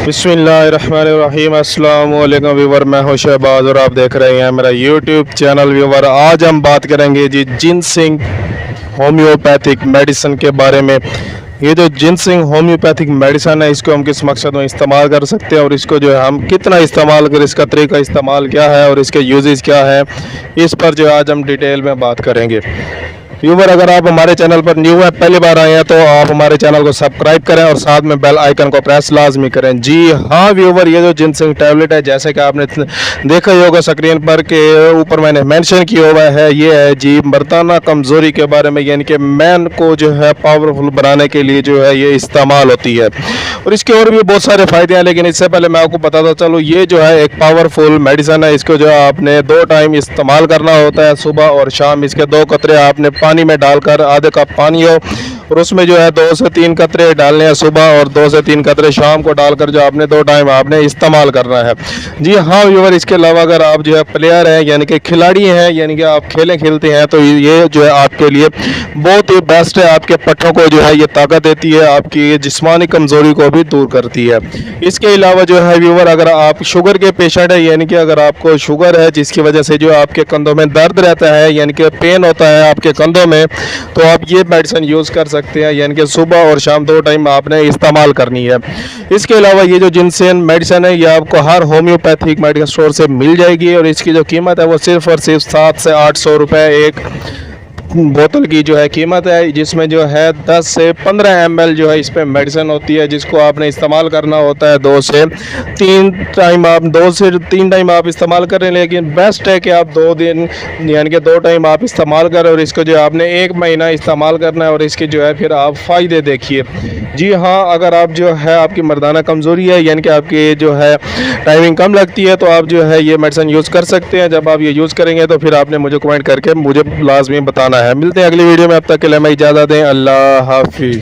बिस्मिल्लाहिर्रहमानिर्रहीम। अस्सलाम वालेकुम व्यूवर, मैं हूं शहबाज और आप देख रहे हैं मेरा यूट्यूब चैनल। व्यूवर, आज हम बात करेंगे जी जिनसिंग होम्योपैथिक मेडिसिन के बारे में। ये जो जिनसिंग होम्योपैथिक मेडिसिन है, इसको हम किस मकसद में इस्तेमाल कर सकते हैं और इसको जो है हम कितना इस्तेमाल करें, इसका तरीका इस्तेमाल क्या है और इसके यूजेस क्या है, इस पर जो आज हम डिटेल में बात करेंगे। व्यूवर, अगर आप हमारे चैनल पर न्यू है, पहली बार आए हैं, तो आप हमारे चैनल को सब्सक्राइब करें और साथ में बेल आइकन को प्रेस लाजमी करें। जी हाँ व्यूवर, ये जो जिनसिंग टैबलेट है, जैसे कि आपने देखा ही होगा स्क्रीन पर के ऊपर मैंने मेंशन किया हुआ है, ये है जी मर्दाना कमज़ोरी के बारे में, यानी कि मैन को जो है पावरफुल बनाने के लिए जो है ये इस्तेमाल होती है। और इसके और भी बहुत सारे फ़ायदे हैं, लेकिन इससे पहले मैं आपको बताता चलूँ, ये जो है एक पावरफुल मेडिसिन है। इसको जो है आपने 2 टाइम इस्तेमाल करना होता है, सुबह और शाम। इसके 2 कतरे आपने पानी में डालकर, आधे कप पानी हो और उसमें जो है 2 से 3 कतरे डालने हैं सुबह और 2 से 3 कतरे शाम को डालकर जो आपने 2 टाइम आपने इस्तेमाल करना है। जी हाँ व्यूवर, इसके अलावा अगर आप जो है प्लेयर हैं, यानी कि खिलाड़ी हैं, यानी कि आप खेलते हैं, तो ये जो है आपके लिए बहुत ही बेस्ट है। आपके पट्टों को जो है ये ताकत देती है, आपकी ये जिस्मानी कमज़ोरी को भी दूर करती है। इसके अलावा जो है व्यूवर, अगर आप शुगर के पेशेंट है, यानी कि अगर आपको शुगर है जिसकी वजह से जो आपके कंधों में दर्द रहता है, यानी कि पेन होता है आपके कंधों में, तो आप ये मेडिसिन यूज़ कर सकते हैं, यानी कि सुबह और शाम 2 टाइम आपने इस्तेमाल करनी है। इसके अलावा ये जो जिनसिंग मेडिसिन है, ये आपको हर होम्योपैथिक मेडिकल स्टोर से मिल जाएगी और इसकी जो कीमत है वो सिर्फ और सिर्फ 7 से 800 रुपये एक बोतल की जो है कीमत है, जिसमें जो है 10 से 15 ml जो है इस पर मेडिसिन होती है, जिसको आपने इस्तेमाल करना होता है 2 से 3 टाइम। आप 2 से 3 टाइम आप इस्तेमाल करें, लेकिन बेस्ट है कि आप 2 दिन यानी कि 2 टाइम आप इस्तेमाल करें और इसको जो है आपने 1 महीना इस्तेमाल करना है और इसके जो है फिर आप फ़ायदे देखिए। जी हाँ, अगर आप जो है आपकी मर्दाना कमज़ोरी है, यानी कि आपकी जो है टाइमिंग कम लगती है, तो आप जो है ये मेडिसिन यूज़ कर सकते हैं। जब आप ये यूज़ करेंगे तो फिर आपने मुझे कमेंट करके मुझे लाजमी बताना है। मिलते हैं अगली वीडियो में, अब तक के लिए मैं इजाज़त दें। अल्लाह हाफिज़।